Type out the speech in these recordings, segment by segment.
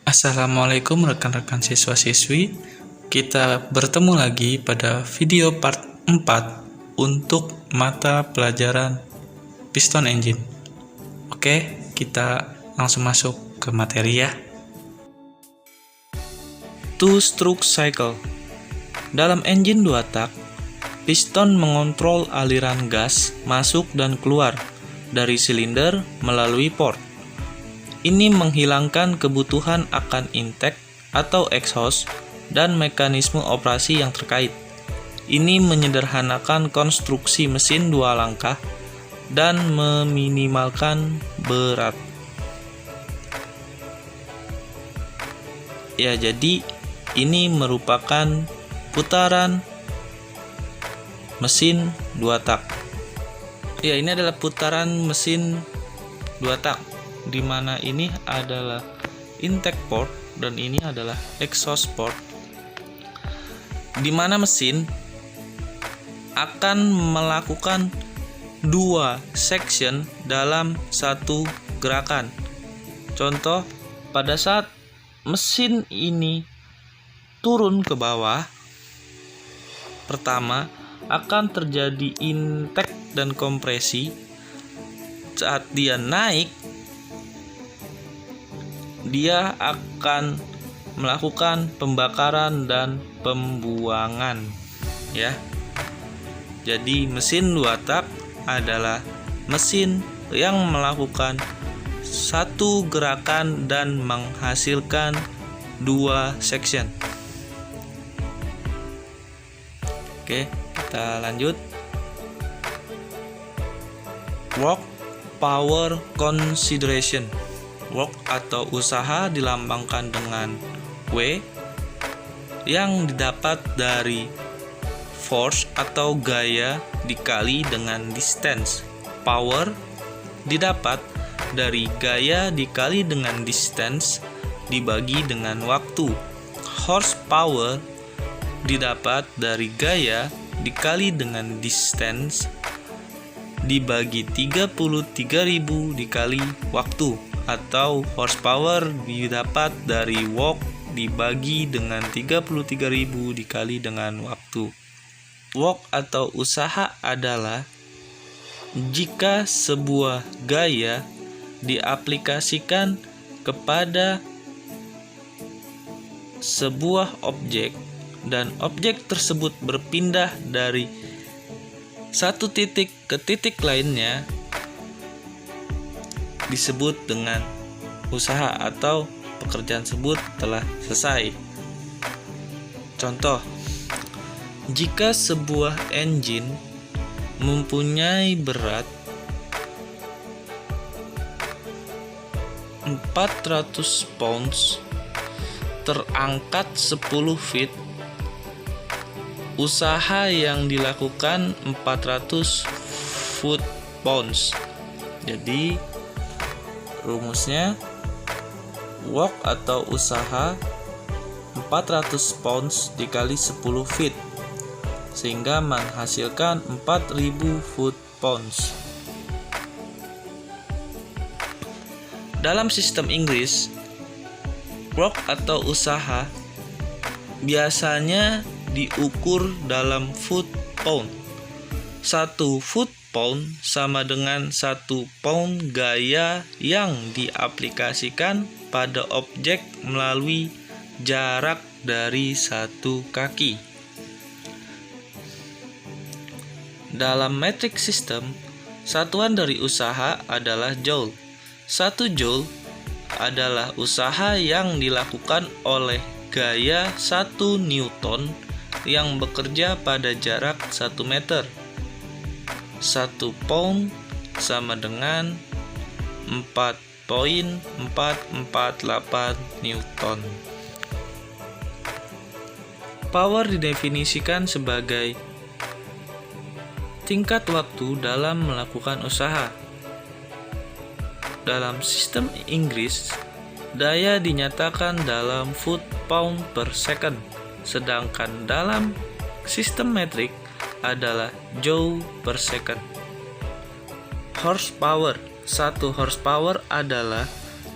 Assalamualaikum rekan-rekan siswa-siswi. Kita bertemu lagi pada video part 4 untuk mata pelajaran piston engine. Oke, kita langsung masuk ke materi ya. Two-stroke cycle. Dalam engine 2 tak, piston mengontrol aliran gas masuk dan keluar dari silinder melalui port. Ini menghilangkan kebutuhan akan intake atau exhaust dan mekanisme operasi yang terkait. Ini menyederhanakan konstruksi mesin 2 langkah dan meminimalkan berat. Ya, jadi ini merupakan putaran mesin 2 tak. Ya, ini adalah putaran mesin 2 tak, di mana ini adalah intake port dan ini adalah exhaust port, di mana mesin akan melakukan 2 section dalam satu gerakan. Contoh, pada saat mesin ini turun ke bawah, pertama akan terjadi intake dan kompresi. Saat dia naik, dia akan melakukan pembakaran dan pembuangan ya. Jadi mesin 2 tak adalah mesin yang melakukan satu gerakan dan menghasilkan 2 section. Oke, kita lanjut. Work power consideration. Work atau usaha dilambangkan dengan W yang didapat dari force atau gaya dikali dengan distance. Power didapat dari gaya dikali dengan distance dibagi dengan waktu. Horsepower didapat dari gaya dikali dengan distance dibagi 33.000 dikali waktu, atau horsepower didapat dari work dibagi dengan 33.000 dikali dengan waktu. Work atau usaha adalah jika sebuah gaya diaplikasikan kepada sebuah objek dan objek tersebut berpindah dari satu titik ke titik lainnya, disebut dengan usaha atau pekerjaan tersebut telah selesai. Contoh, jika sebuah engine mempunyai berat 400 pounds terangkat 10 feet, usaha yang dilakukan 400 foot-pounds. Jadi rumusnya work atau usaha 400 pounds dikali 10 feet sehingga menghasilkan 4000 foot-pounds. Dalam sistem Inggris, work atau usaha biasanya diukur dalam foot-pound. 1 foot-pound sama dengan 1 pound gaya yang diaplikasikan pada objek melalui jarak dari 1 kaki. Dalam metric system, satuan dari usaha adalah joule. 1 joule adalah usaha yang dilakukan oleh gaya 1 newton yang bekerja pada jarak 1 meter. 1 pound sama dengan 4,448 newton. Power didefinisikan sebagai tingkat waktu dalam melakukan usaha. Dalam sistem Inggris, daya dinyatakan dalam foot-pound per second, sedangkan dalam sistem metrik adalah joule per second. Horsepower. 1 horsepower adalah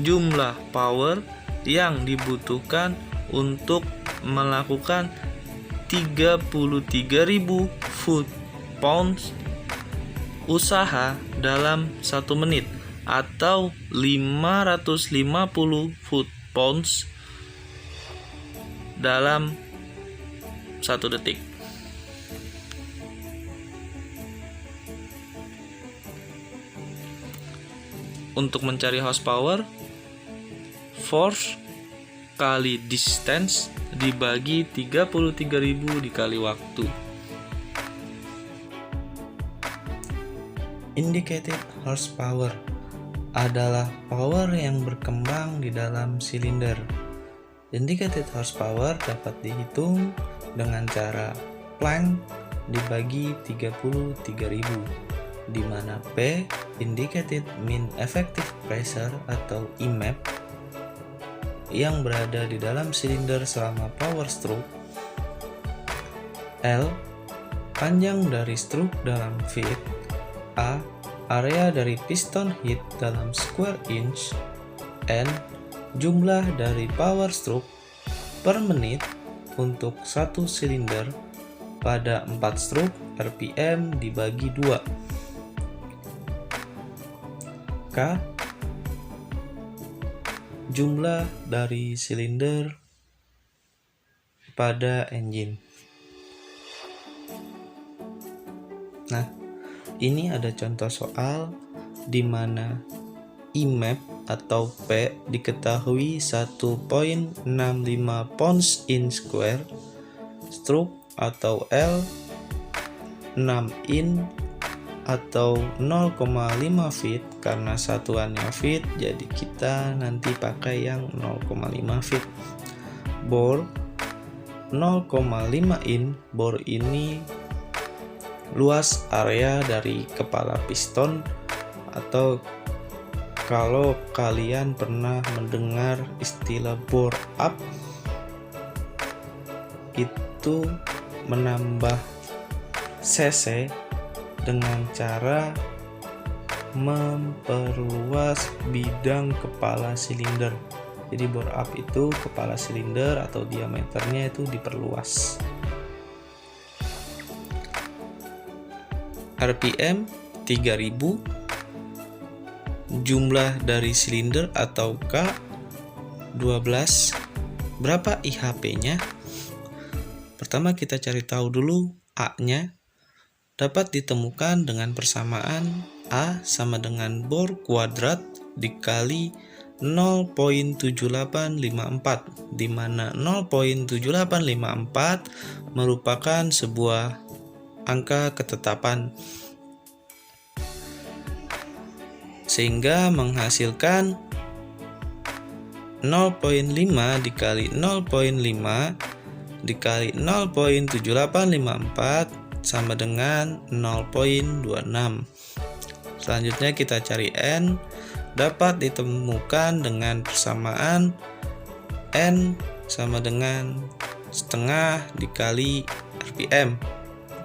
jumlah power yang dibutuhkan untuk melakukan 33.000 foot-pounds usaha dalam 1 menit atau 550 foot-pounds dalam 1 detik. Untuk mencari horsepower, force kali distance dibagi 33.000 dikali waktu. Indicated horsepower adalah power yang berkembang di dalam silinder. Indicated horsepower dapat dihitung dengan cara Planck dibagi 33.000, di mana P indicated mean effective pressure atau IMEP yang berada di dalam silinder selama power stroke, L panjang dari stroke dalam feet, A area dari piston head dalam square inch, N jumlah dari power stroke per menit untuk satu silinder pada 4 stroke RPM dibagi 2, K jumlah dari silinder pada engine. Nah, ini ada contoh soal di mana IMEP atau P diketahui 1.65 pounds in square, stroke atau L 6 in atau 0,5 feet, karena satuannya feet jadi kita nanti pakai yang 0,5 feet. Bore 0,5 in. Bore ini luas area dari kepala piston, atau kalau kalian pernah mendengar istilah bore up, itu menambah cc dengan cara memperluas bidang kepala silinder. Jadi bore up itu kepala silinder atau diameternya itu diperluas. RPM 3000, jumlah dari silinder atau K 12. Berapa IHP-nya? Pertama kita cari tahu dulu A-nya. Dapat ditemukan dengan persamaan A sama dengan bore kuadrat dikali 0.7854, di mana 0.7854 merupakan sebuah angka ketetapan, sehingga menghasilkan 0.5 dikali 0.5 dikali 0.7854 sama dengan 0.26. Selanjutnya kita cari N. Dapat ditemukan dengan persamaan N sama dengan setengah dikali RPM,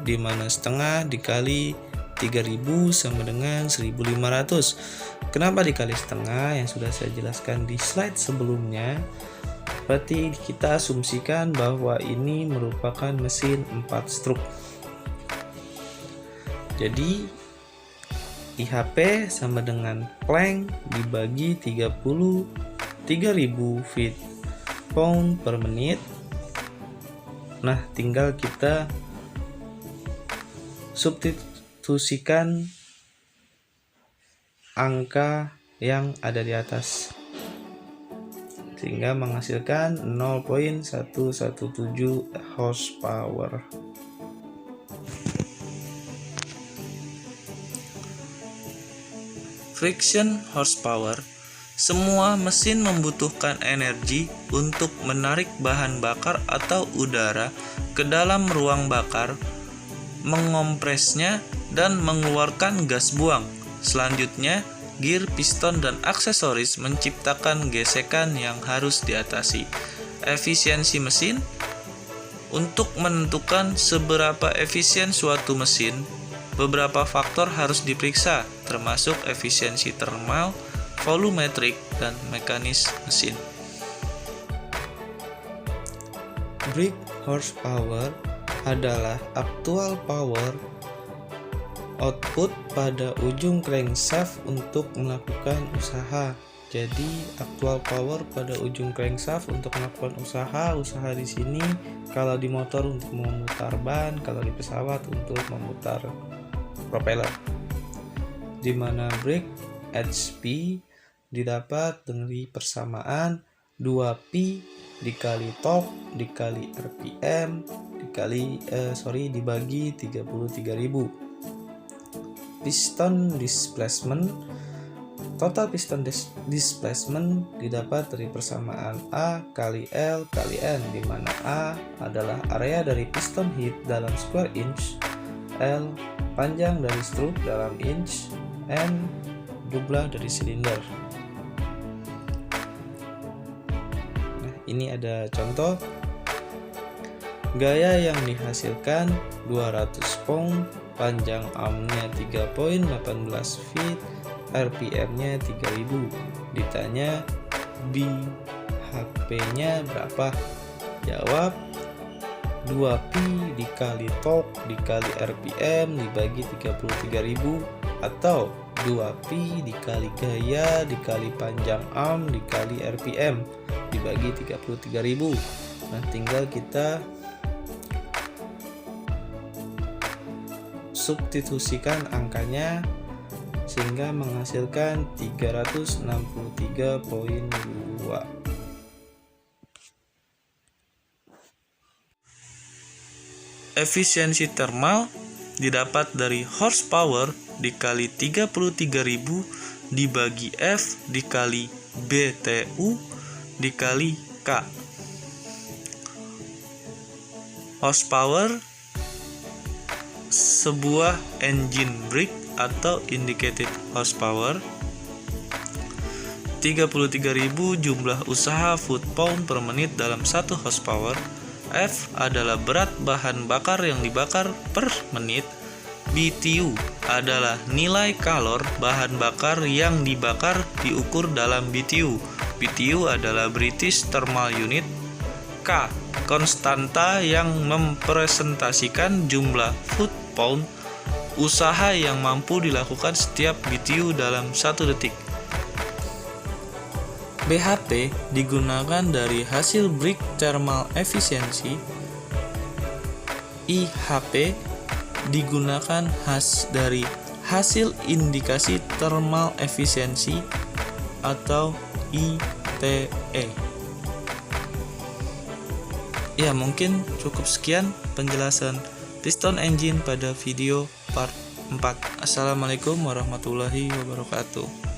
di mana setengah dikali 3000 sama dengan 1500. Kenapa dikali setengah? Yang sudah saya jelaskan di slide sebelumnya. Berarti kita asumsikan bahwa ini merupakan mesin 4 stroke. Jadi IHP sama dengan Planck dibagi 33.000 feet pound per menit. Nah, tinggal kita substitusikan angka yang ada di atas, sehingga menghasilkan 0.117 horsepower. Friction horsepower. Semua mesin membutuhkan energi untuk menarik bahan bakar atau udara ke dalam ruang bakar, mengompresnya, dan mengeluarkan gas buang. Selanjutnya, gear, piston, dan aksesoris menciptakan gesekan yang harus diatasi. Efisiensi mesin. Untuk menentukan seberapa efisien suatu mesin, beberapa faktor harus diperiksa, termasuk efisiensi thermal, volumetrik, dan mekanis mesin. brake horsepower adalah actual power output pada ujung crankshaft untuk melakukan usaha. Jadi actual power pada ujung crankshaft untuk melakukan usaha di sini kalau di motor untuk memutar ban, kalau di pesawat untuk memutar propeller. Di mana brake HP didapat dari persamaan 2P dikali torque dikali RPM dibagi 33.000. Piston displacement, total piston displacement didapat dari persamaan A kali L kali N, di mana A adalah area dari piston head dalam square inch, L panjang dari stroke dalam inch, N jumlah dari silinder. Nah, ini ada contoh. Gaya yang dihasilkan 200 pound, panjang armnya 3.18 feet, RPM-nya 3000. Ditanya bhp-nya berapa? Jawab 2P dikali torque dikali RPM dibagi 33.000, atau 2P dikali gaya dikali panjang arm dikali RPM dibagi 33.000. Nah, tinggal kita substitusikan angkanya sehingga menghasilkan 363.2. Efisiensi thermal didapat dari horsepower dikali 33.000 dibagi F dikali BTU dikali K. Horsepower sebuah engine brake atau indicated horsepower. 33.000 jumlah usaha foot-pound per menit dalam 1 horsepower. F adalah berat bahan bakar yang dibakar per menit. BTU adalah nilai kalor bahan bakar yang dibakar diukur dalam BTU. BTU adalah British Thermal Unit. K konstanta yang mempresentasikan jumlah foot-pound usaha yang mampu dilakukan setiap BTU dalam 1 detik. BHP digunakan dari hasil brake thermal efficiency. IHP digunakan dari hasil indikasi thermal efficiency atau ITE. Ya, mungkin cukup sekian penjelasan piston engine pada video part 4. Assalamualaikum warahmatullahi wabarakatuh.